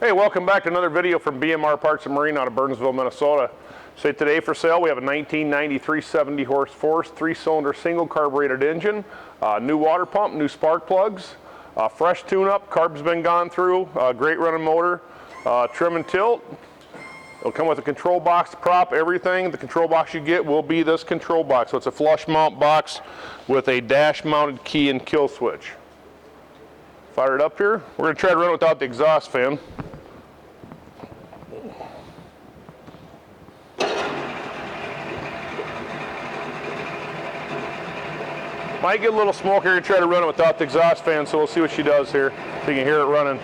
Hey, welcome back to another video from BMR Parts and Marine out of Burnsville, Minnesota. So today for sale we have a 1993 70 horse force 3-cylinder single carbureted engine, new water pump, new spark plugs, fresh tune-up, carb's been gone through, great running motor, trim and tilt. It'll come with a control box, prop, everything. The control box you get will be this control box. So it's a flush mount box with a dash mounted key and kill switch. Fire it up here. We're going to try to run it without the exhaust fan. Might get a little smoke here to try to run it without the exhaust fan, so we'll see what she does here, so you can hear it running.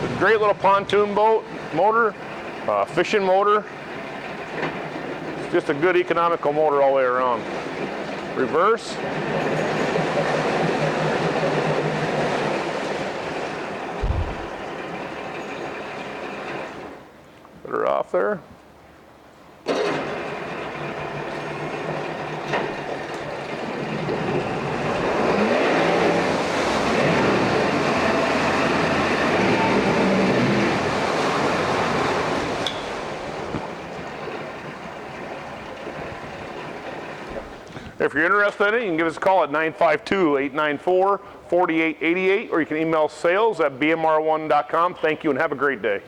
It's a great little pontoon boat motor, fishing motor. It's just a good economical motor all the way around. Reverse. Put her off there. If you're interested in it, you can give us a call at 952-894-4888, or you can email sales@bmr1.com. Thank you and have a great day.